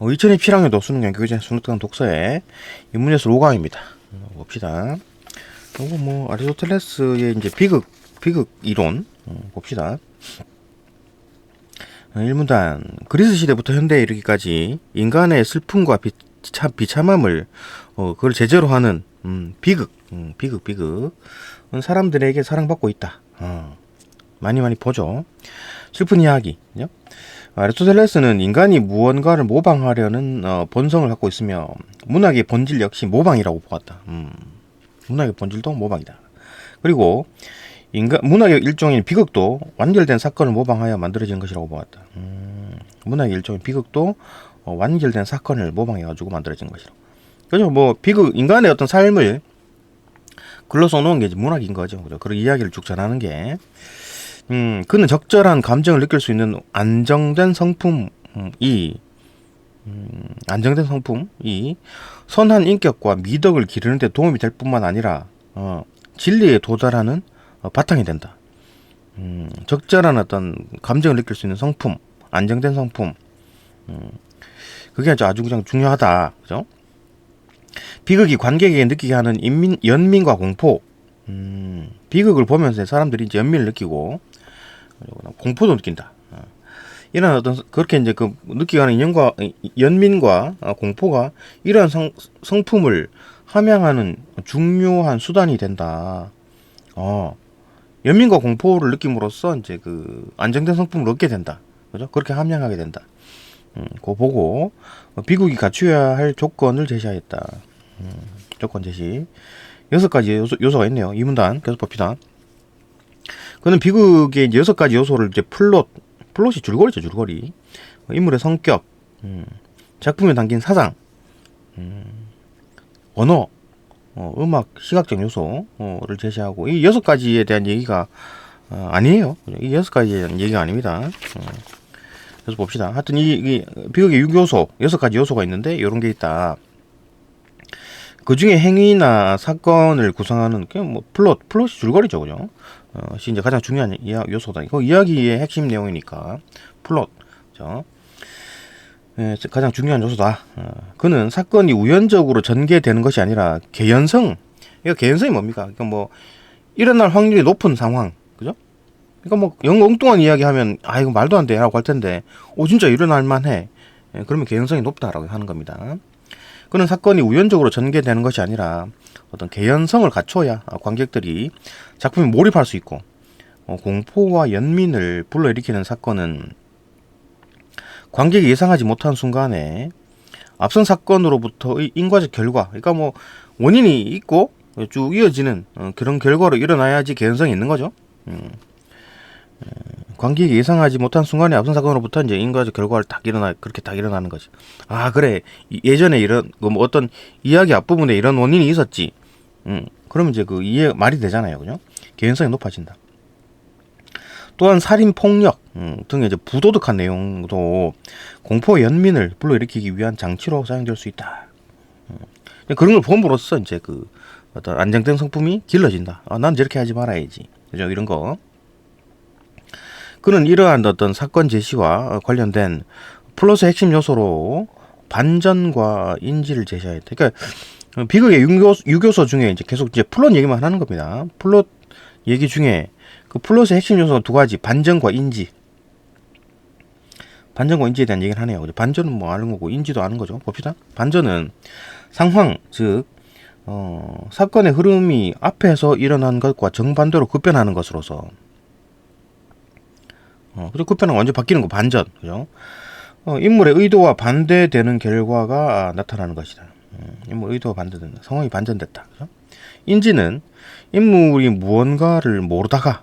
이천이 필학년도 수능 연구교재 수능특강 독서의 인문예술 5강입니다. 봅시다. 이거 뭐 아리스토텔레스의 이제 비극 이론 봅시다. 1문단 그리스 시대부터 현대에 이르기까지 인간의 슬픔과 비참함을 그걸 제재로 하는 비극 사람들에게 사랑받고 있다. 많이 보죠. 슬픈 이야기. 그죠? 아리스토텔레스는 인간이 무언가를 모방하려는 본성을 갖고 있으며 문학의 본질 역시 모방이라고 보았다. 문학의 본질도 모방이다. 그리고 문학의 일종인 비극도 완결된 사건을 모방하여 만들어진 것이라고 보았다. 문학의 일종인 비극도 완결된 사건을 모방해가지고 만들어진 것이라고. 그죠? 뭐 인간의 어떤 삶을 글로 써놓은 게 문학인 거죠. 그죠? 그런 이야기를 쭉 전하는 게. 그는 적절한 감정을 느낄 수 있는 안정된 성품이 선한 인격과 미덕을 기르는 데 도움이 될 뿐만 아니라 진리에 도달하는 바탕이 된다. 적절한 어떤 감정을 느낄 수 있는 성품, 안정된 성품, 그게 아주 그냥 중요하다. 그죠? 비극이 관객에게 느끼게 하는 연민과 공포. 비극을 보면서 사람들이 이제 연민을 느끼고 공포도 느낀다. 이런 어떤 그렇게 이제 그 느끼게 하는 연민과 공포가 이러한 성품을 함양하는 중요한 수단이 된다. 연민과 공포를 느낌으로써 이제 그 안정된 성품을 얻게 된다. 그죠? 그렇게 함양하게 된다. 그거 보고 비극이 갖추어야 할 조건을 제시하였다. 조건 제시. 6가지 요소가 있네요. 이 문단 계속 봅시다. 그는 비극의 이제 6가지 요소를 이제 플롯이 줄거리죠, 줄거리. 인물의 성격, 작품에 담긴 사상, 언어, 음악, 시각적 요소를 제시하고, 이 6가지에 대한 얘기가 아니에요. 이 6가지에 대한 얘기가 아닙니다. 그래서 봅시다. 하여튼 이 비극의 6요소, 6가지 요소가 있는데 이런 게 있다. 그 중에 행위나 사건을 구성하는 뭐 플롯이 줄거리죠, 그죠? 이제 가장 중요한 요소다. 이거 이야기의 핵심 내용이니까 플롯, 그죠? 가장 중요한 요소다. 그는 사건이 우연적으로 전개되는 것이 아니라 개연성. 이거 개연성이 뭡니까? 그러니까 뭐 일어날 확률이 높은 상황, 그죠? 그러니까 뭐 엉뚱한 이야기하면 이거 말도 안 돼라고 할 텐데, 진짜 일어날 만해. 그러면 개연성이 높다라고 하는 겁니다. 그는 사건이 우연적으로 전개되는 것이 아니라 어떤 개연성을 갖춰야 관객들이 작품에 몰입할 수 있고, 공포와 연민을 불러일으키는 사건은 관객이 예상하지 못한 순간에 앞선 사건으로부터의 인과적 결과, 그러니까 뭐 원인이 있고 쭉 이어지는 그런 결과로 일어나야지 개연성이 있는 거죠. 관객이 예상하지 못한 순간에 앞선 사건으로부터 이제 인과적 결과를 그렇게 딱 일어나는 거지. 그래. 예전에 이런, 뭐 어떤 이야기 앞부분에 이런 원인이 있었지. 그러면 이제 그 말이 되잖아요. 그죠? 개연성이 높아진다. 또한 살인, 폭력, 등의 이제 부도덕한 내용도 공포 연민을 불러일으키기 위한 장치로 사용될 수 있다. 그런 걸 봄으로써 이제 그 어떤 안정된 성품이 길러진다. 난 저렇게 하지 말아야지. 그죠? 이런 거. 그는 이러한 어떤 사건 제시와 관련된 플롯의 핵심 요소로 반전과 인지를 제시했다. 그러니까 비극의 6요소 중에 이제 계속 이제 플롯 얘기만 하는 겁니다. 플롯 얘기 중에 그 플롯의 핵심 요소가 2가지, 반전과 인지. 반전과 인지에 대한 얘기를 하네요. 반전은 뭐 아는 거고 인지도 아는 거죠. 봅시다. 반전은 상황, 즉 사건의 흐름이 앞에서 일어난 것과 정반대로 급변하는 것으로서. 그죠? 급변은 완전 바뀌는 거, 반전. 그죠? 인물의 의도와 반대되는 결과가 나타나는 것이다. 인물의 의도와 반대되는 상황이 반전됐다. 그죠? 인지는 인물이 무언가를 모르다가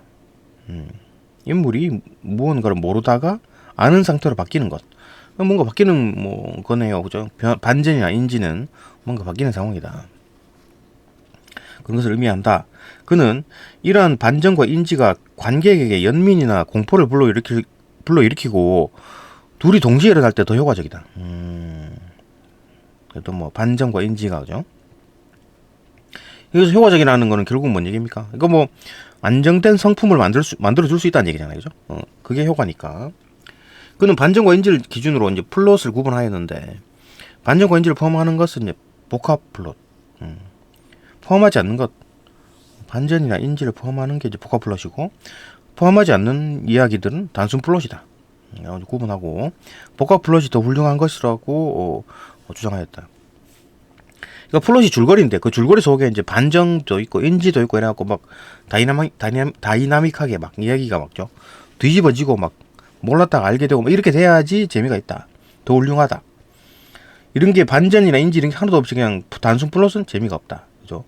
아는 상태로 바뀌는 것. 뭔가 바뀌는 뭐 거네요. 그죠? 반전이나 인지는 뭔가 바뀌는 상황이다. 그런 것을 의미한다. 그는 이러한 반전과 인지가 관객에게 연민이나 공포를 불러일으키고 둘이 동시에 일어날 때 더 효과적이다. 그래도 뭐 반전과 인지가, 그죠? 여기서 효과적이라는 거는 결국 뭔 얘기입니까? 이거 뭐 안정된 성품을 만들어줄 수 있다는 얘기잖아요, 그죠? 그게 효과니까. 그는 반전과 인지를 기준으로 이제 플롯을 구분하였는데, 반전과 인지를 포함하는 것은 이제 복합 플롯, 포함하지 않는 것, 반전이나 인지를 포함하는 게 이제 복합 플롯이고, 포함하지 않는 이야기들은 단순 플롯이다. 구분하고, 복합 플롯이 더 훌륭한 것이라고 주장하였다. 그러니까 플롯이 줄거리인데, 그 줄거리 속에 이제 반전도 있고 인지도 있고 이래갖고 막 다이나믹하게 막 이야기가 막죠. 뒤집어지고 막 몰랐다가 알게 되고 막 이렇게 돼야지 재미가 있다. 더 훌륭하다. 이런 게 반전이나 인지 이런 게 하나도 없이 그냥 단순 플롯은 재미가 없다. 그죠?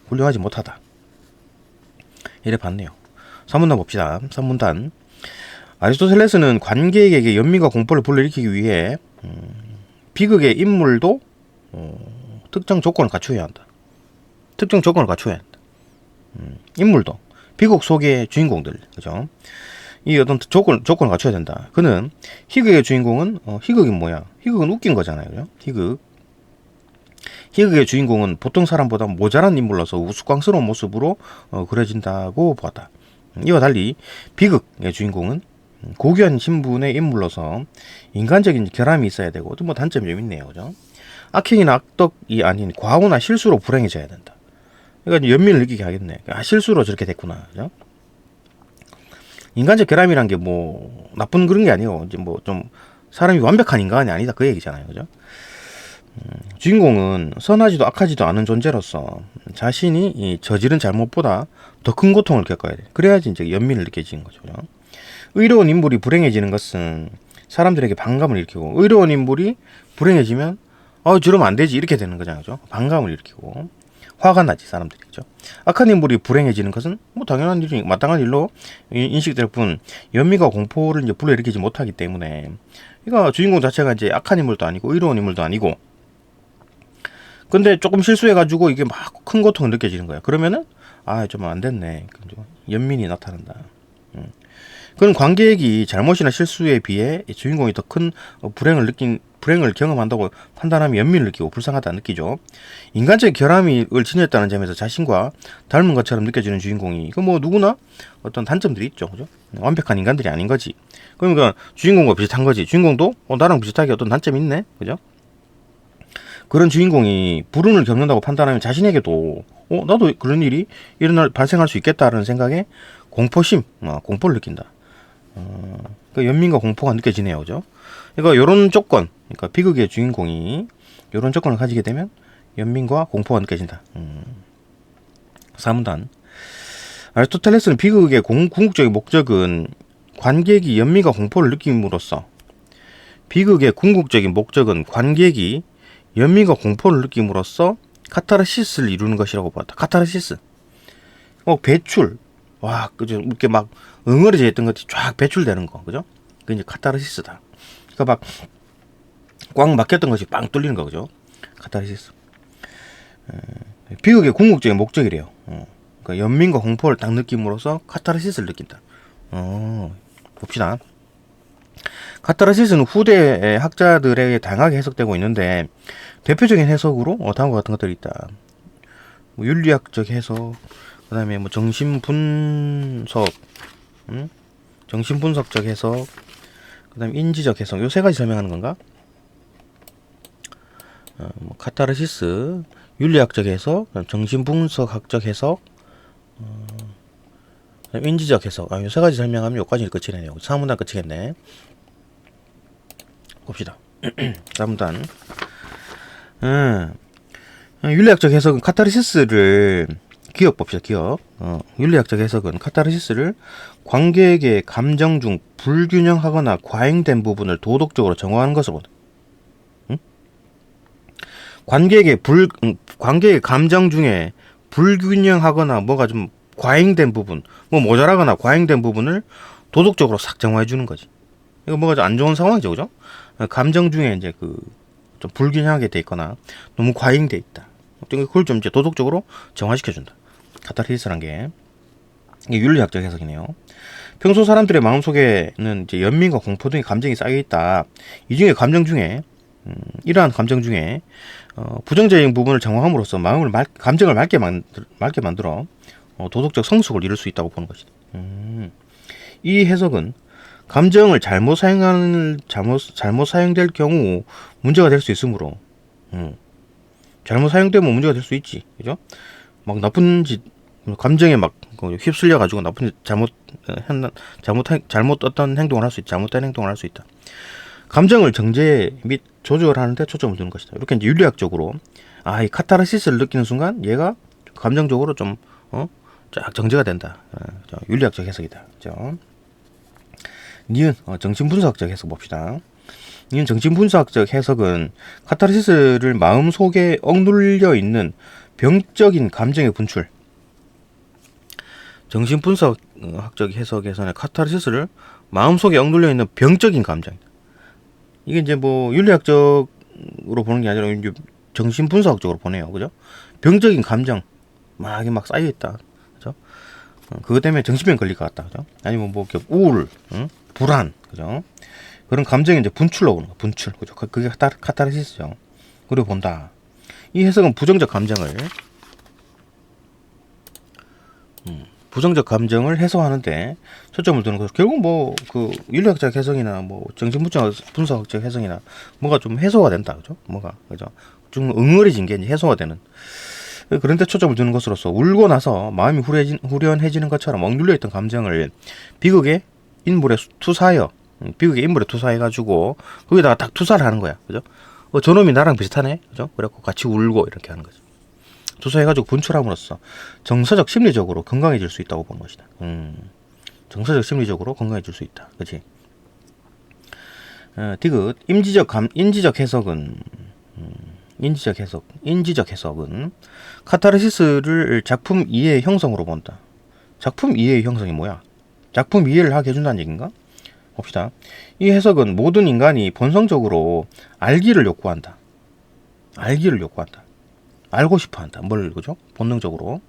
훌륭하지 못하다. 이래 봤네요. 3문단 봅시다. 3문단. 아리스토텔레스는 관객에게 연민과 공포를 불러일으키기 위해 비극의 인물도 특정 조건을 갖추어야 한다. 특정 조건을 갖추어야 한다. 인물도 비극 속의 주인공들, 그죠? 이 어떤 조건을 갖춰야 된다. 그는 희극의 주인공은 희극이 뭐야? 희극은 웃긴 거잖아요, 그죠? 희극의 주인공은 보통 사람보다 모자란 인물로서 우스꽝스러운 모습으로 그려진다고 보았다. 이와 달리 비극의 주인공은 고귀한 신분의 인물로서 인간적인 결함이 있어야 되고 또 뭐 단점이 좀 있네요, 그죠? 악행이나 악덕이 아닌 과오나 실수로 불행해져야 된다. 그러니까 연민을 느끼게 하겠네. 아, 실수로 저렇게 됐구나, 그죠? 인간적 결함이란 게 뭐 나쁜 그런 게 아니고 이제 뭐 좀 사람이 완벽한 인간이 아니다 그 얘기잖아요, 그죠? 주인공은 선하지도 악하지도 않은 존재로서 자신이 이 저지른 잘못보다 더 큰 고통을 겪어야 돼. 그래야지 이제 연민을 느껴지는 거죠. 그죠? 의로운 인물이 불행해지는 것은 사람들에게 반감을 일으키고, 의로운 인물이 불행해지면 저러면 안 되지 이렇게 되는 거잖아요, 그죠? 반감을 일으키고 화가 나지 사람들이, 그죠? 악한 인물이 불행해지는 것은 뭐 당연한 일이 마땅한 일로 인식될 뿐 연민과 공포를 이제 불러일으키지 못하기 때문에, 그러니까 주인공 자체가 이제 악한 인물도 아니고 의로운 인물도 아니고, 근데 조금 실수해가지고 이게 막 큰 고통을 느껴지는 거야. 그러면은 좀 안 됐네. 연민이 나타난다. 그런 관객이 잘못이나 실수에 비해 주인공이 더 큰 불행을 경험한다고 판단하면 연민을 느끼고 불쌍하다 느끼죠. 인간적인 결함을 지녔다는 점에서 자신과 닮은 것처럼 느껴지는 주인공이, 이거 뭐 누구나 어떤 단점들이 있죠, 그죠? 완벽한 인간들이 아닌 거지. 그러니까 주인공과 비슷한 거지. 주인공도 나랑 비슷하게 어떤 단점이 있네, 그죠? 그런 주인공이 불운을 겪는다고 판단하면 자신에게도 나도 그런 일이 이런 날 발생할 수 있겠다라는 생각에 공포를 느낀다. 그러니까 연민과 공포가 느껴지네요, 그죠? 그러니까 이런 조건, 그러니까 비극의 주인공이 이런 조건을 가지게 되면 연민과 공포가 느껴진다. 4문단. 아리스토텔레스는 비극의 궁극적인 목적은 관객이 연민과 공포를 느낌으로써, 비극의 궁극적인 목적은 관객이 연민과 공포를 느낌으로써 카타르시스를 이루는 것이라고 봤다. 카타르시스. 배출. 그죠? 이렇게 막 응어리져 있던 것이 쫙 배출되는 거, 그죠? 그게 이제 카타르시스다. 그러니까 막 꽉 막혔던 것이 빵 뚫리는 거, 그죠? 카타르시스. 비극의 궁극적인 목적이래요. 그러니까 연민과 공포를 딱 느낌으로써 카타르시스를 느낀다. 봅시다. 카타르시스는 후대 학자들에게 다양하게 해석되고 있는데, 대표적인 해석으로 다음과 같은 것들이 있다. 뭐 윤리학적 해석, 그 다음에 뭐 정신분석적 해석, 그 다음에 인지적 해석, 요 세 가지 설명하는 건가? 카타르시스, 윤리학적 해석, 정신분석학적 해석, 인지적 해석. 요 세 가지 설명하면 요까지 끝이네요. 3문단 끝이겠네. 봅시다. 3문단. 윤리학적 해석은 카타르시스를, 기억 봅시다, 기억. 윤리학적 해석은 카타르시스를 관객의 감정 중 불균형하거나 과잉된 부분을 도덕적으로 정화하는 것을 보다. 관객의 감정 중에 불균형하거나 뭐가 좀 과잉된 부분, 뭐 모자라거나 과잉된 부분을 도덕적으로 싹 정화해 주는 거지. 이거 뭐가 좀 안 좋은 상황이죠, 그죠? 감정 중에 이제 좀 불균형하게 돼 있거나 너무 과잉돼 있다. 그걸 좀 이제 도덕적으로 정화시켜 준다. 카타르시스란 게 이게 윤리학적 해석이네요. 평소 사람들의 마음속에는 이제 연민과 공포 등의 감정이 쌓여 있다. 이 중에 이러한 감정 중에 부정적인 부분을 정화함으로써 감정을 맑게 만들어 도덕적 성숙을 이룰 수 있다고 보는 것이다. 이 해석은 감정을 잘못 사용될 경우 문제가 될 수 있으므로, 잘못 사용되면 문제가 될 수 있지, 그죠? 막 나쁜 짓, 감정에 막 휩쓸려 가지고 나쁜 짓 잘못 어떤 행동을 할 수 있다, 잘못된 행동을 할 수 있다. 감정을 정제 및 조절하는데 초점을 두는 것이다. 이렇게 이제 윤리학적으로, 이 카타르시스를 느끼는 순간 얘가 감정적으로 좀 쫙 정제가 된다. 윤리학적 해석이다. 그죠? 니은 정신분석학적 해석 봅시다. 니은 정신분석학적 해석은 카타르시스를 마음속에 억눌려 있는 병적인 감정의 분출. 정신분석학적 해석에서는 카타르시스를 마음속에 억눌려 있는 병적인 감정. 이게 이제 뭐 윤리학적으로 보는 게 아니라 이제 정신분석학적으로 보네요. 그죠? 병적인 감정 막 쌓여 있다. 그죠? 그것 때문에 정신병 걸릴 것 같다. 그죠? 아니면 뭐 우울, 불안, 그죠? 그런 감정이 이제 분출로 오는 거, 분출, 그죠? 그게 카타르시스죠. 그리고 본다. 이 해석은 부정적 감정을 해소하는데 초점을 두는 거. 결국 뭐 그 윤리학적 해석이나 뭐 정신분석학적 해석이나 뭐가 좀 해소가 된다, 그죠? 뭐가, 그죠? 좀 응어리진 게 이제 해소가 되는. 그런데 초점을 두는 것으로서 울고 나서 마음이 후련해지는 것처럼 억눌려 있던 감정을 비극의 인물에 투사해가지고 거기다가 딱 투사를 하는 거야, 그죠? 저놈이 나랑 비슷하네, 그죠? 그래갖고 같이 울고 이렇게 하는 거죠. 투사해가지고 분출함으로써 정서적 심리적으로 건강해질 수 있다고 보는 것이다. 정서적 심리적으로 건강해질 수 있다, 그렇지? 디귿 인지적 해석은 카타르시스를 작품 이해의 형성으로 본다. 작품 이해의 형성이 뭐야? 작품 이해를 하게 해준다는 얘기인가? 봅시다. 이 해석은 모든 인간이 본성적으로 알기를 요구한다. 알고 싶어 한다. 그죠? 본능적으로.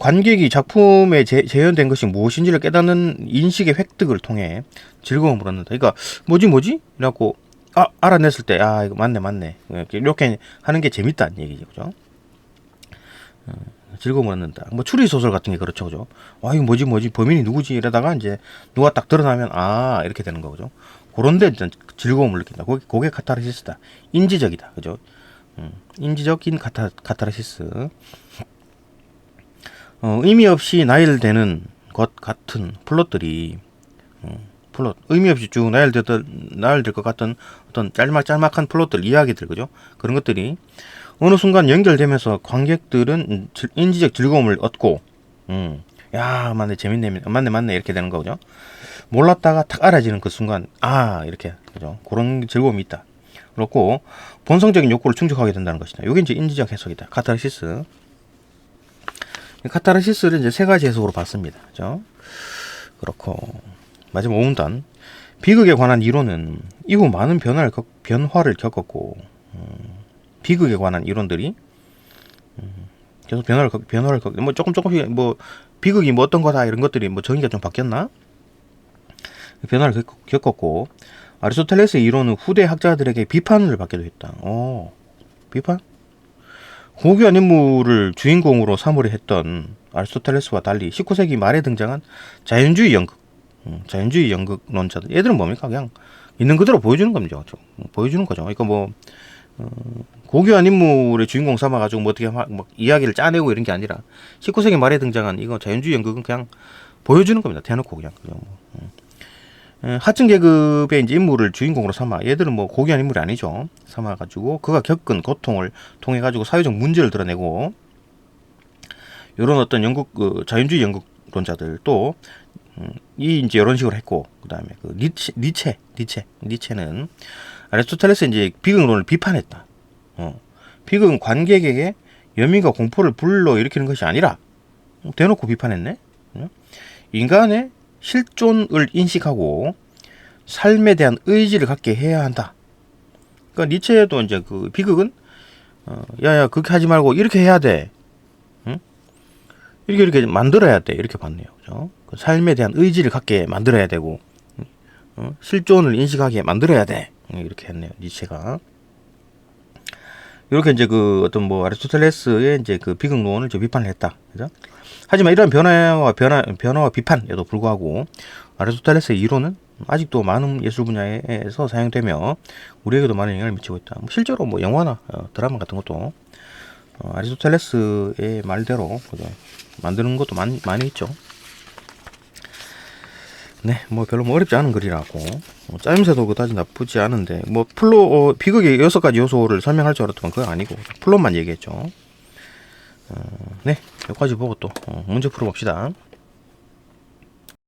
관객이 작품에 재현된 것이 무엇인지를 깨닫는 인식의 획득을 통해 즐거움을 얻는다. 그러니까, 뭐지? 이래갖고, 알아냈을 때, 이거 맞네. 이렇게 하는 게 재밌다는 얘기죠. 그죠? 즐거움을 얻는다. 뭐 추리소설 같은 게 그렇죠. 그죠? 이거 뭐지? 범인이 누구지? 이러다가 이제 누가 딱 드러나면, 이렇게 되는 거죠. 그런데 일단 즐거움을 느낀다. 그게 카타르시스다. 인지적이다. 그죠? 인지적인 카타르시스. 의미 없이 나열되는 것 같은 플롯들이, 의미 없이 쭉 나열될 것 같은 어떤 짤막한 플롯들, 이야기들, 그죠? 그런 것들이 어느 순간 연결되면서 관객들은 인지적 즐거움을 얻고, 맞네, 재밌네, 맞네, 이렇게 되는 거죠. 몰랐다가 탁 알아지는 그 순간, 이렇게, 그죠? 그런 즐거움이 있다. 그렇고, 본성적인 욕구를 충족하게 된다는 것이다. 이게 이제 인지적 해석이다. 카타르시스. 카타르시스를 이제 세 가지 해석으로 봤습니다. 그죠? 그렇고, 마지막 5문단. 비극에 관한 이론은 이후 많은 변화를 겪었고, 비극에 관한 이론들이 계속 변화를 겪고, 뭐 조금씩 뭐 비극이 뭐 어떤 거다 이런 것들이 뭐 정의가 좀 바뀌었나? 변화를 겪었고, 아리스토텔레스의 이론은 후대 학자들에게 비판을 받기도 했다. 비판? 고귀한 인물을 주인공으로 삼으려 했던 아리스토텔레스와 달리 19세기 말에 등장한 자연주의 연극론자들, 얘들은 뭡니까? 그냥 있는 그대로 보여주는 겁니다. 보여주는 거죠. 그러니까 뭐 고귀한 인물의 주인공 삼아가지고 뭐 어떻게 막 이야기를 짜내고 이런 게 아니라 19세기 말에 등장한 이거 자연주의 연극은 그냥 보여주는 겁니다. 대놓고 그냥. 하층 계급의 이제 인물을 주인공으로 삼아, 얘들은 뭐 고귀한 인물이 아니죠. 삼아가지고 그가 겪은 고통을 통해 가지고 사회적 문제를 드러내고, 이런 어떤 자연주의 연극론자들 또 이제 이런 식으로 했고, 그다음에 그 니체는 아리스토텔레스 이제 비극론을 비판했다. 비극은 관객에게 연민과 공포를 불러일으키는 것이 아니라 대놓고 비판했네. 인간의 실존을 인식하고 삶에 대한 의지를 갖게 해야 한다. 그러니까 니체도 이제 그 비극은 그렇게 하지 말고 이렇게 해야 돼. 이렇게 만들어야 돼. 이렇게 봤네요. 그죠? 그 삶에 대한 의지를 갖게 만들어야 되고, 실존을 인식하게 만들어야 돼. 이렇게 했네요. 니체가. 이렇게 이제 그 어떤 뭐 아리스토텔레스의 이제 그 비극론을 저 비판을 했다. 그죠? 하지만 이러한 변화와 비판에도 불구하고 아리스토텔레스의 이론은 아직도 많은 예술 분야에서 사용되며 우리에게도 많은 영향을 미치고 있다. 뭐 실제로 뭐 영화나 드라마 같은 것도 아리스토텔레스의 말대로 그죠? 만드는 것도 많이 있죠. 네, 뭐 별로 뭐 어렵지 않은 글이라고 짜임새도 그다지 나쁘지 않은데 뭐 비극의 6가지 요소를 설명할 줄 알았더만 그건 아니고 플롯만 얘기했죠. 네, 여기까지 보고 또 문제 풀어봅시다.